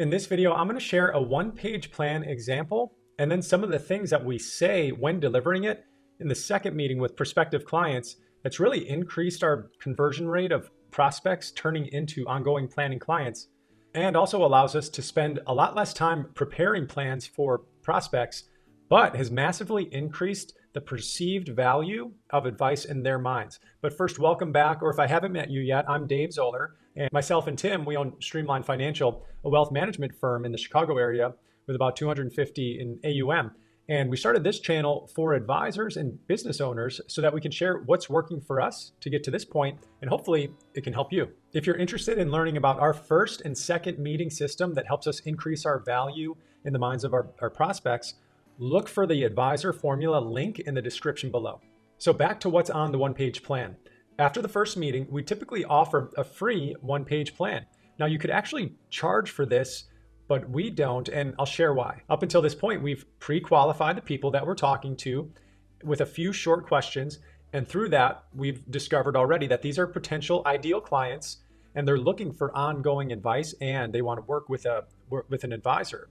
In this video, I'm going to share a one-page plan example and then some of the things that we say when delivering it in the second meeting with prospective clients that's really increased our conversion rate of prospects turning into ongoing planning clients, and also allows us to spend a lot less time preparing plans for prospects, but has massively increased the perceived value of advice in their minds. But first, welcome back, or if I haven't met you yet, I'm Dave Zoller, and myself and Tim, we own Streamlined Financial, a wealth management firm in the Chicago area with about 250 in AUM. And we started this channel for advisors and business owners so that we can share what's working for us to get to this point, and hopefully it can help you. If you're interested in learning about our first and second meeting system that helps us increase our value in the minds of our prospects, look for the advisor formula link in the description below. So back to what's on the one-page plan. After the first meeting, we typically offer a free one-page plan. Now you could actually charge for this, but we don't, and I'll share why. Up until this point, we've pre-qualified the people that we're talking to with a few short questions, and through that, we've discovered already that these are potential ideal clients, and they're looking for ongoing advice, and they want to work with an advisor.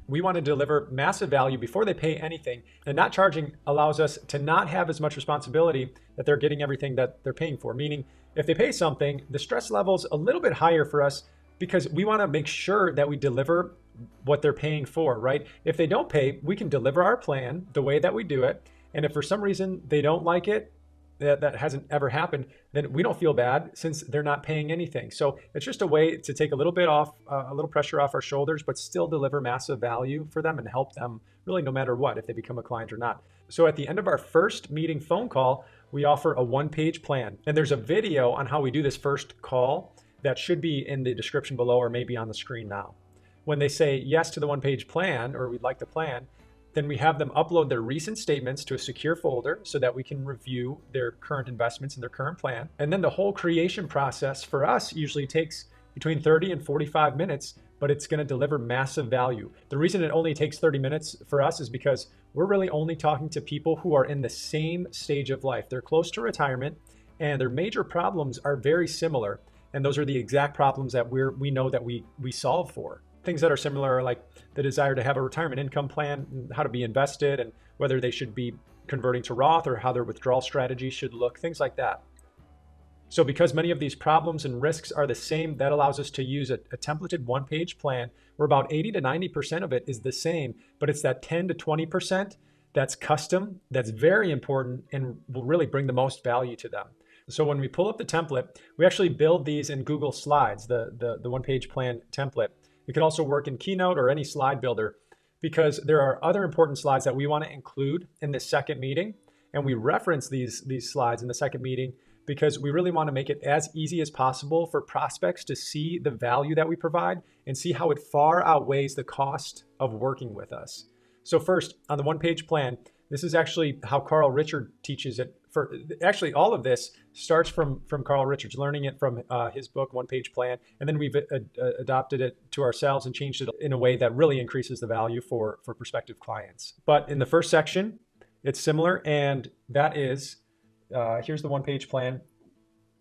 We want to deliver massive value before they pay anything, and not charging allows us to not have as much responsibility that they're getting everything that they're paying for. Meaning, if they pay something, the stress level's a little bit higher for us because we want to make sure that we deliver what they're paying for, right? If they don't pay, we can deliver our plan the way that we do it. And if for some reason they don't like it, that hasn't ever happened, then we don't feel bad since they're not paying anything. So it's just a way to take a little bit off, a little pressure off our shoulders, but still deliver massive value for them and help them really no matter what, if they become a client or not. So at the end of our first meeting phone call, we offer a one-page plan. And there's a video on how we do this first call that should be in the description below or maybe on the screen now. When they say yes to the one-page plan or we'd like the plan, then we have them upload their recent statements to a secure folder so that we can review their current investments and their current plan. And then the whole creation process for us usually takes between 30 and 45 minutes, but it's going to deliver massive value. The reason it only takes 30 minutes for us is because we're really only talking to people who are in the same stage of life. They're close to retirement and their major problems are very similar. And those are the exact problems that we know that we solve for. Things that are similar are like the desire to have a retirement income plan, how to be invested, and whether they should be converting to Roth or how their withdrawal strategy should look, things like that. So because many of these problems and risks are the same, that allows us to use a templated one-page plan where about 80 to 90% of it is the same, but it's that 10 to 20% that's custom, that's very important and will really bring the most value to them. So when we pull up the template, we actually build these in Google Slides, the one-page plan template. It can also work in Keynote or any slide builder because there are other important slides that we want to include in the second meeting. And we reference these slides in the second meeting because we really want to make it as easy as possible for prospects to see the value that we provide and see how it far outweighs the cost of working with us. So first, on the one-page plan, this is actually how Carl Richard teaches it. Actually, all of this starts from Carl Richards, learning it from his book, One Page Plan. And then we've adopted it to ourselves and changed it in a way that really increases the value for prospective clients. But in the first section, it's similar. And that is, here's the one-page plan.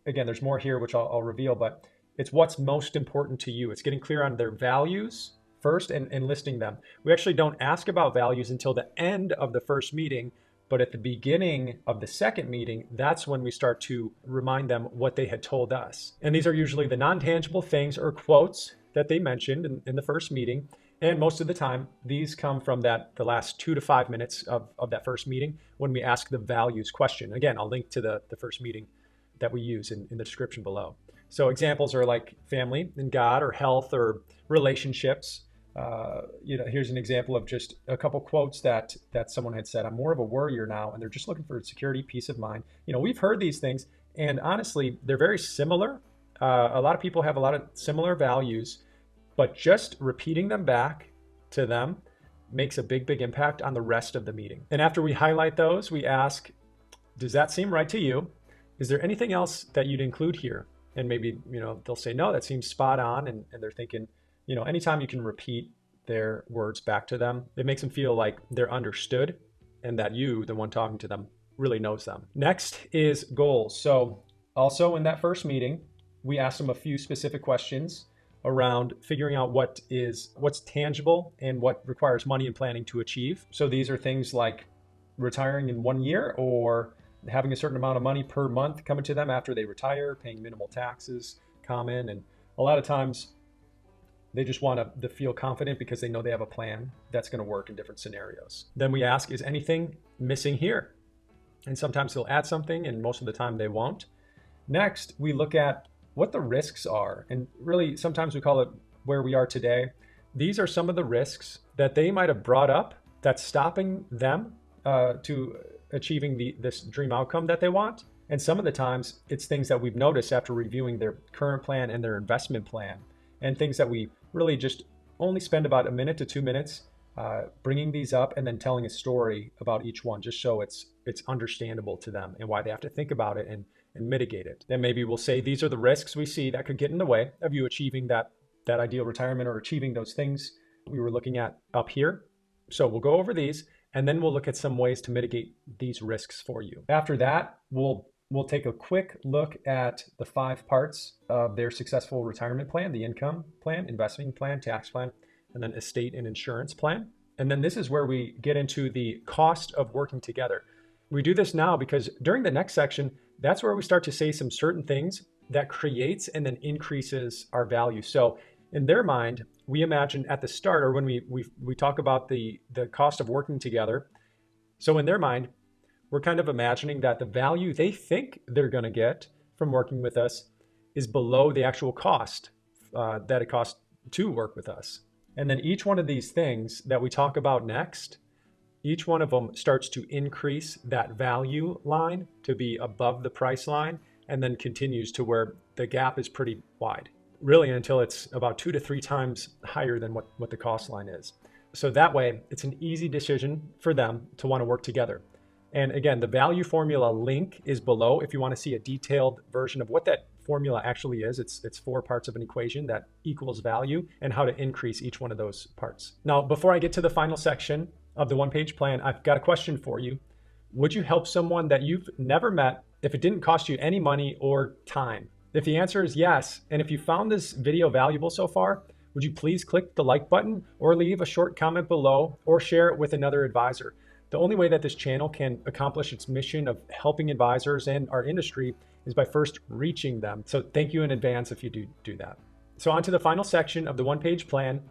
Again, there's more here, which I'll reveal, but it's what's most important to you. It's getting clear on their values first and listing them. We actually don't ask about values until the end of the first meeting. But at the beginning of the second meeting, that's when we start to remind them what they had told us. And these are usually the non-tangible things or quotes that they mentioned in the first meeting. And most of the time, these come from the last 2 to 5 minutes of that first meeting when we ask the values question. Again, I'll link to the first meeting that we use in the description below. So examples are like family and God or health or relationships. Here's an example of just a couple quotes that someone had said. I'm more of a worrier now, and they're just looking for security, peace of mind. We've heard these things, and honestly, they're very similar. A lot of people have a lot of similar values, but just repeating them back to them makes a big impact on the rest of the meeting. And after we highlight those, we ask, does that seem right to you? Is there anything else that you'd include here? And maybe, they'll say, no, that seems spot on. And they're thinking, anytime you can repeat their words back to them, it makes them feel like they're understood and that you, the one talking to them, really knows them. Next is goals. So also in that first meeting, we asked them a few specific questions around figuring out what's tangible and what requires money and planning to achieve. So these are things like retiring in 1 year, or having a certain amount of money per month coming to them after they retire, paying minimal taxes, common. And a lot of times they just want to feel confident because they know they have a plan that's going to work in different scenarios. Then we ask, is anything missing here? And sometimes they'll add something, and most of the time they won't. Next, we look at what the risks are. And really, sometimes we call it where we are today. These are some of the risks that they might have brought up that's stopping them to achieving this dream outcome that they want. And some of the times it's things that we've noticed after reviewing their current plan and their investment plan, and things that we really just only spend about 1 to 2 minutes bringing these up and then telling a story about each one, just so it's understandable to them and why they have to think about it and mitigate it. Then maybe we'll say, these are the risks we see that could get in the way of you achieving that ideal retirement or achieving those things we were looking at up here. So we'll go over these, and then we'll look at some ways to mitigate these risks for you. After that, we'll take a quick look at the 5 parts of their successful retirement plan: the income plan, investing plan, tax plan, and then estate and insurance plan. And then this is where we get into the cost of working together. We do this now because during the next section, that's where we start to say some certain things that creates and then increases our value. So in their mind, we imagine at the start, or when we talk about the cost of working together. So in their mind, we're kind of imagining that the value they think they're going to get from working with us is below the actual cost that it costs to work with us. And then each one of these things that we talk about next, each one of them starts to increase that value line to be above the price line, and then continues to where the gap is pretty wide, really until it's about 2 to 3 times higher than what the cost line is. So that way, it's an easy decision for them to want to work together. And again, the value formula link is below if you want to see a detailed version of what that formula actually is. It's 4 parts of an equation that equals value, and how to increase each one of those parts. Now, before I get to the final section of the 1-page plan, I've got a question for you. Would you help someone that you've never met if it didn't cost you any money or time? If the answer is yes, and if you found this video valuable so far, would you please click the like button, or leave a short comment below, or share it with another advisor? The only way that this channel can accomplish its mission of helping advisors and our industry is by first reaching them. So thank you in advance if you do that. So on to the final section of the 1-page plan.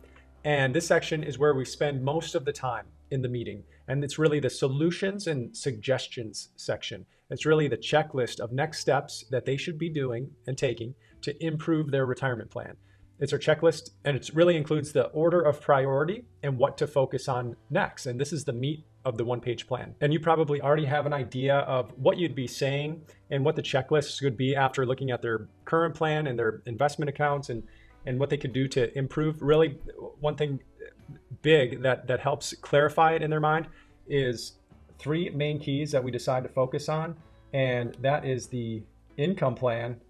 And this section is where we spend most of the time in the meeting. And it's really the solutions and suggestions section. It's really the checklist of next steps that they should be doing and taking to improve their retirement plan. It's our checklist, and it really includes the order of priority and what to focus on next. And this is the meat of the 1-page plan. And you probably already have an idea of what you'd be saying and what the checklists would be after looking at their current plan and their investment accounts and what they could do to improve. Really, one thing big that helps clarify it in their mind is 3 main keys that we decide to focus on. And that is the income plan,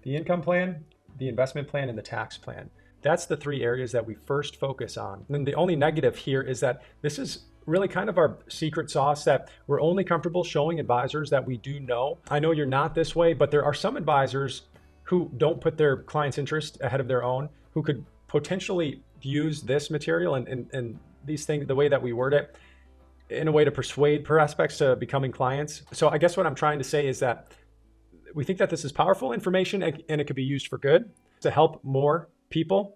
the income plan, the investment plan, and the tax plan. That's the 3 areas that we first focus on. And the only negative here is that this is really kind of our secret sauce that we're only comfortable showing advisors that we do know. I know you're not this way, but there are some advisors who don't put their client's interest ahead of their own, who could potentially use this material and these things, the way that we word it, in a way to persuade prospects to becoming clients. So I guess what I'm trying to say is that we think that this is powerful information, and it could be used for good to help more people,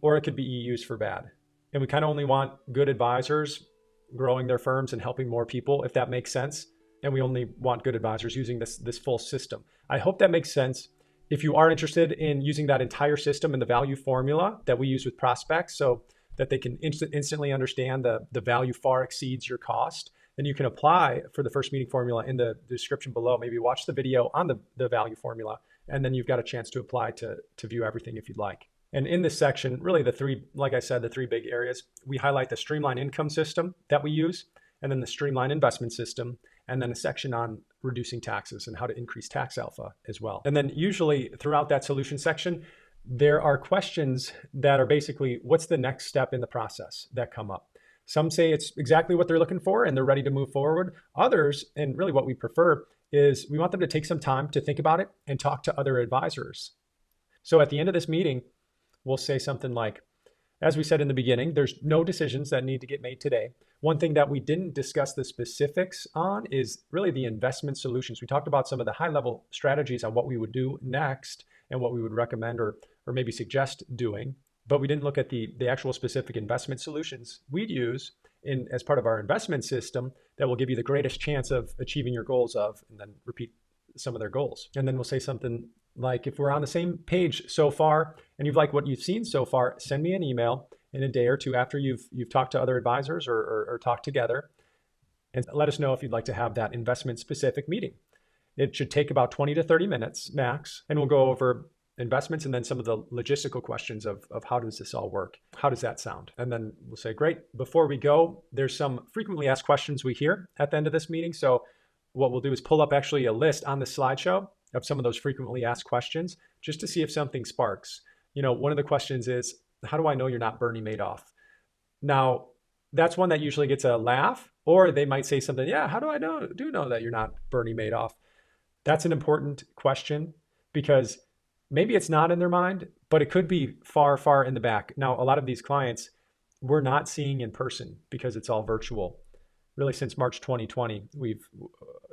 or it could be used for bad. And we kind of only want good advisors growing their firms and helping more people, if that makes sense. And we only want good advisors using this full system. I hope that makes sense. If you are interested in using that entire system and the value formula that we use with prospects, so that they can instantly understand the value far exceeds your cost, then you can apply for the first meeting formula in the description below. Maybe watch the video on the value formula, and then you've got a chance to apply to view everything if you'd like. And in this section, really like I said, the 3 big areas, we highlight the streamlined income system that we use, and then the streamlined investment system, and then a section on reducing taxes and how to increase tax alpha as well. And then usually throughout that solution section, there are questions that are basically, what's the next step in the process that come up? Some say it's exactly what they're looking for and they're ready to move forward. Others, and really what we prefer, is we want them to take some time to think about it and talk to other advisors. So at the end of this meeting, we'll say something like, as we said in the beginning, there's no decisions that need to get made today. One thing that we didn't discuss the specifics on is really the investment solutions. We talked about some of the high level strategies on what we would do next and what we would recommend or maybe suggest doing, but we didn't look at the actual specific investment solutions we'd use as part of our investment system that will give you the greatest chance of achieving your goals and then repeat some of their goals. And then we'll say something like, if we're on the same page so far and you've liked what you've seen so far, send me an email in a day or two after you've talked to other advisors or talked together, and let us know if you'd like to have that investment specific meeting. It should take about 20 to 30 minutes max, and we'll go over investments and then some of the logistical questions of how does this all work? How does that sound? And then we'll say, great. Before we go, there's some frequently asked questions we hear at the end of this meeting. So what we'll do is pull up actually a list on the slideshow of some of those frequently asked questions just to see if something sparks. One of the questions is, how do I know you're not Bernie Madoff? Now, that's one that usually gets a laugh, or they might say something, yeah, how do I know that you're not Bernie Madoff? That's an important question because maybe it's not in their mind, but it could be far, far in the back. Now, a lot of these clients we're not seeing in person because it's all virtual. Really, since March 2020,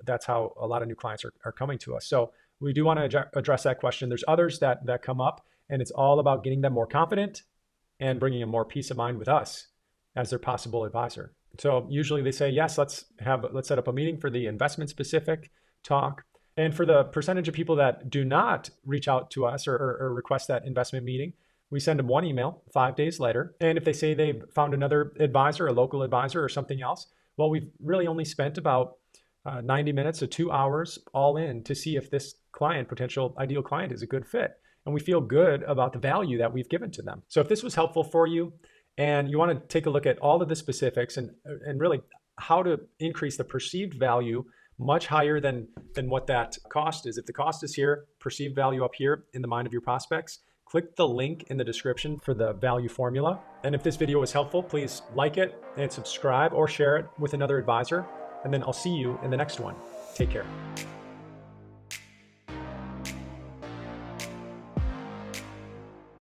that's how a lot of new clients are coming to us. So we do want to address that question. There's others that come up, and it's all about getting them more confident and bringing them more peace of mind with us as their possible advisor. So usually they say, yes, let's set up a meeting for the investment specific talk. And for the percentage of people that do not reach out to us or request that investment meeting, we send them one email 5 days later. And if they say they've found another advisor, a local advisor or something else, well, we've really only spent about 90 minutes to 2 hours all in to see if this potential ideal client, is a good fit. And we feel good about the value that we've given to them. So if this was helpful for you and you want to take a look at all of the specifics and really how to increase the perceived value much higher than what that cost is. If the cost is here, perceived value up here in the mind of your prospects, click the link in the description for the value formula. And if this video was helpful, please like it and subscribe or share it with another advisor. And then I'll see you in the next one. Take care.